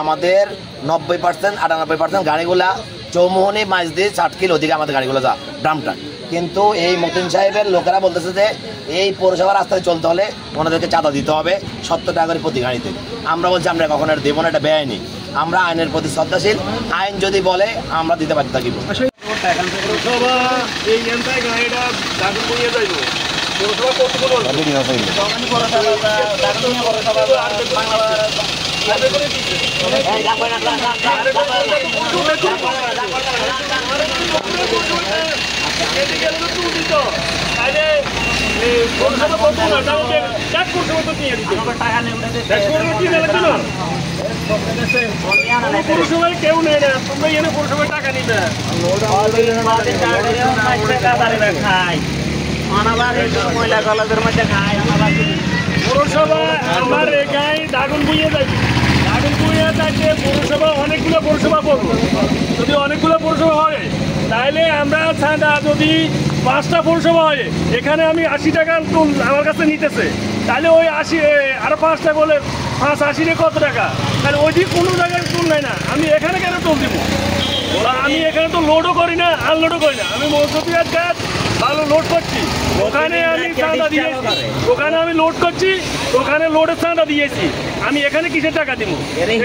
আমাদের 90% 98% গাড়িগুলা চৌমোহনী মাইজদির 60 কিলো ওদিকে আমাদের গাড়িগুলো যা ড্রামটা। কিন্তু এই মতিন সাহেবের লোকেরা বলতেছে যে এই পৌরসভা রাস্তায় চলতে হলে ওনাদেরকে চাঁদা দিতে হবে 70 টাকা করে প্রতি গাড়িতে। আমরা বলছি আমরা কখনো এটা দেবো না, এটা বেআইনি। আমরা আইনের প্রতি শ্রদ্ধাশীল, আইন যদি বলে আমরা দিতে পারি থাকিব। পৌরসভায় কেউ নেই না, তোমরা এনে পৌরসভায় টাকা নিবে। পৌরসভা আমার এখানে দাগুন বুঝিয়ে যাবে, দাগুন বুঝিয়ে যাচ্ছে পৌরসভা অনেকগুলো পৌরসভা করবো। যদি অনেকগুলো পৌরসভা হয় তাহলে আমরা চাঁদা যদি 5টা পৌরসভা হয়, এখানে আমি 80 টাকা টুল আমার কাছে নিতেছে, তাহলে ওই 80 আরো 5টা বলে 5 80 কত টাকা? তাহলে ওই দিক কোনো জায়গায় টুল নেয় না, আমি এখানে কেন টুল দিব? আমি এখানে তো লোডও করি না, আনলোডও করি না, আমি মজদুরিয়ার কাজ ভালো লোড করছি। ওখানে আমি চাঁদা দিয়েছি, ওখানে আমি লোড করছি, ওখানে লোডের চাঁদা দিয়েছি। আমি এখানে কিসের টাকা দিব?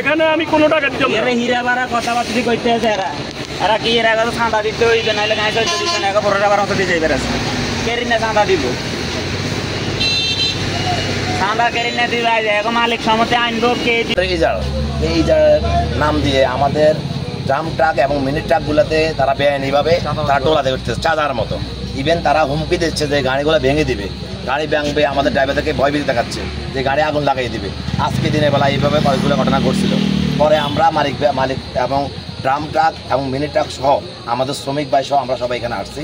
এখানে আমি কোনো টাকা দিতে পারবো না। হীরা বাড়া কথাবার্তা কইতেছে এরা কি এর আগে চাঁদা দিতে হইবে, নাহলে গায়ে চলতে দিচ্ছে না, পৌরসভার অংশ দিয়ে যাইবে আছে কেরি না চাঁদা দিব, চাঁদা কেরি না দিবে এখন মালিক সমতে আনবো কে? এই নাম দিয়ে আমাদের ড্রাম ট্রাক এবং মিনি ট্রাকগুলোতে তারা বেআইনিভাবে তারা টোলাতে উঠতেছে চাঁদার মতো। ইভেন তারা হুমকি দিচ্ছে যে গাড়িগুলো ভেঙে দিবে, গাড়ি ভাঙবে, আমাদের ড্রাইভারদেরকে ভয়ভীতি দেখাচ্ছে যে গাড়ি আগুন লাগাই দিবে। আজকে দিনের বেলা এইভাবে কয়েকগুলো ঘটনা ঘটছিল। পরে আমরা মালিক এবং ড্রাম ট্রাক এবং মিনি ট্রাক সহ আমাদের শ্রমিক ভাই সহ আমরা সবাই এখানে আসছি।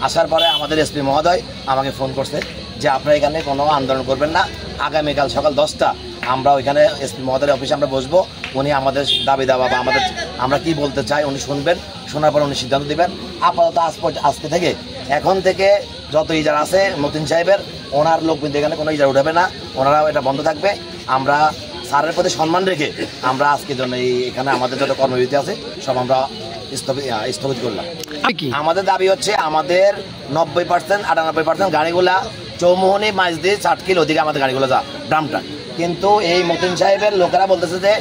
আসার পরে আমাদের এসপি মহোদয় আমাকে ফোন করছে যে আপনারা এখানে কোনো আন্দোলন করবেন না, আগামীকাল সকাল 10টা আমরা ওইখানে এসপি মহোদয়ের অফিসে আমরা বসবো। উনি আমাদের দাবি দাবা বা আমরা কি বলতে চাই উনি শুনবেন, শোনার পর উনি সিদ্ধান্ত দেবেন। আপাতত আজকে থেকে এখন থেকে যত ইজারা আছে মতিন সাহেবের ওনার লোক কিন্তু এখানে কোনো ইজারা উঠাবে না, ওনারা এটা বন্ধ থাকবে। আমরা স্যারের প্রতি সম্মান রেখে আমরা আজকের জন্য এখানে আমাদের যত কর্মবিরতি আছে সব আমরা স্থগিত করলাম। আমাদের দাবি হচ্ছে আমাদের 90% 98% গাড়িগুলা চৌমোহনী মাইজদির 60 কিলো ওদিকে আমাদের গাড়িগুলো যা ড্রামটা। কিন্তু এই মতিন সাহেবের লোকেরা বলতেছে যে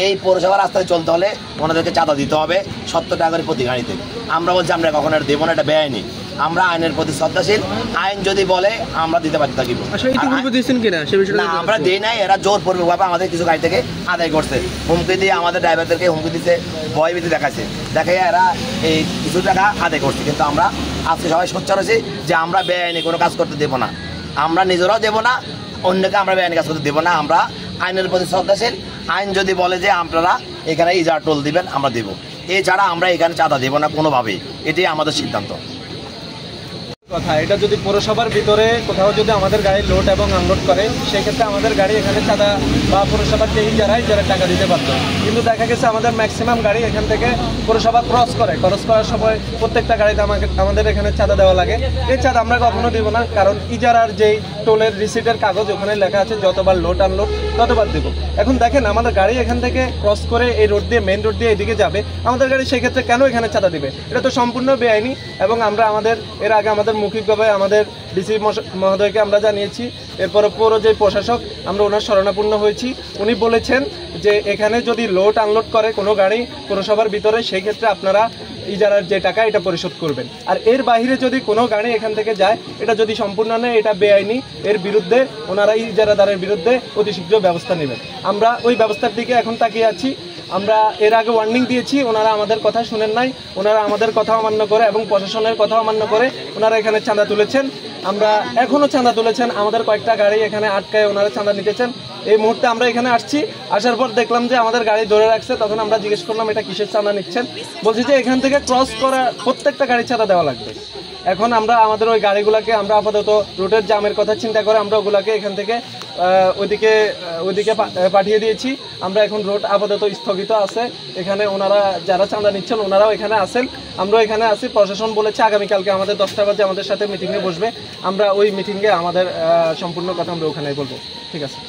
এই পৌরসভা রাস্তায় চলতে হলে ওনাদেরকে চাঁদা দিতে হবে 70 টাকা করে প্রতি গাড়িতে। আমরা বলছি আমরা কখনো এটা দেবো না, এটা বেআইনি। আমরা আইনের প্রতি শ্রদ্ধাশীল, আইন যদি বলে আমরা দিতে পারি থাকিব। না আমরা দিই নাই, এরা জোরপূর্বকভাবে আমাদের কিছু গাড়ি থেকে আদায় করছে, হুমকি দিয়ে আমাদের ড্রাইভারদেরকে হুমকি দিচ্ছে, ভয়ভীতি দেখাচ্ছে, দেখে এরা এই কিছু টাকা আদায় করছে। কিন্তু আমরা আজকে সবাই সোচ্চার হয়েছি যে আমরা বেআইনি কোনো কাজ করতে দেবো না, আমরা নিজেরাও দেবো না, অন্যকে আমরা বেআইনি কাজ করতে দেবো না। আমরা আইনের প্রতি শ্রদ্ধাশীল, আইন যদি বলে যে আপনারা এখানে ইজারা টোল দিবেন আমরা দেবো, এছাড়া আমরা এখানে চাঁদা দেবো না কোনোভাবেই। এটাই আমাদের সিদ্ধান্ত। কথা এটা যদি পৌরসভার ভিতরে কোথাও যদি আমাদের গাড়ি লোড এবং আনলোড করে সেক্ষেত্রে আমাদের গাড়ি এখানে চাঁদা বা পৌরসভার যে যারা টাকা দিতে পারত। কিন্তু দেখা গেছে আমাদের ম্যাক্সিমাম গাড়ি এখান থেকে পৌরসভা ক্রস করার সময় প্রত্যেকটা গাড়িতে আমাদের এখানে চাঁদা দেওয়া লাগে। এই চাঁদা আমরা কখনো দিব না, কারণ ইজারার যেই টোলের রিসিটের কাগজ ওখানে লেখা আছে যতবার লোড আনলোড ততবার দেবো। এখন দেখেন আমাদের গাড়ি এখান থেকে ক্রস করে এই রোড দিয়ে মেন রোড দিয়ে এদিকে যাবে, আমাদের গাড়ি সেক্ষেত্রে কেন এখানে চাঁদা দিবে? এটা তো সম্পূর্ণ বেআইনি। এবং আমরা এর আগে আমাদের মৌখিকভাবে আমাদের ডিসি মহোদয়কে আমরা জানিয়েছি। এরপর পৌর যে প্রশাসক আমরা ওনার শরণাপন্ন হয়েছি, উনি বলেছেন যে এখানে যদি লোড আনলোড করে কোনো গাড়ি পৌরসভার ভিতরে সেই ক্ষেত্রে আপনারা ইজারার যে টাকা এটা পরিশোধ করবেন। আর এর বাইরে যদি কোনো গাড়ি এখান থেকে যায় এটা যদি সম্পূর্ণ নেয় এটা বেআইনি, এর বিরুদ্ধে ওনারা ইজারাদারের বিরুদ্ধে অতি শীঘ্র ব্যবস্থা নেবেন। আমরা ওই ব্যবস্থার দিকে এখন তাকিয়ে আছি। আমরা এর আগে ওয়ার্নিং দিয়েছি, ওনারা আমাদের কথা শুনেন নাই, ওনারা আমাদের কথা অমান্য করে এবং প্রশাসনের কথা অমান্য করে ওনারা এখানে চাঁদা তুলেছেন। আমরা এখনও চাঁদা তুলেছেন, আমাদের কয়েকটা গাড়ি এখানে আটকায় ওনারা চাঁদা নিতেছেন। এই মুহূর্তে আমরা এখানে আসছি, আসার পর দেখলাম যে আমাদের গাড়ি ধরে রাখছে। তখন আমরা জিজ্ঞেস করলাম এটা কিসের চাঁদা নিচ্ছেন? বলছি যে এখান থেকে ক্রস করা প্রত্যেকটা গাড়ি চাঁদা দেওয়া লাগবে। এখন আমরা আমাদের ওই গাড়িগুলোকে আমরা আপাতত রুটের জামের কথা চিন্তা করে আমরা ওগুলাকে এখান থেকে ওইদিকে পাঠিয়ে দিয়েছি। আমরা এখন রোড আপাতত স্থগিত আছে। এখানে ওনারা যারা চাঁদা নিচ্ছেন ওনারাও এখানে আছেন, আমরাও এখানে আছি। প্রশাসন বলেছে আগামীকালকে আমাদের 10টা বাজে আমাদের সাথে মিটিংয়ে বসবে, আমরা ওই মিটিংয়ে আমাদের সম্পূর্ণ কথা আমরা ওখানেই বলবো। ঠিক আছে।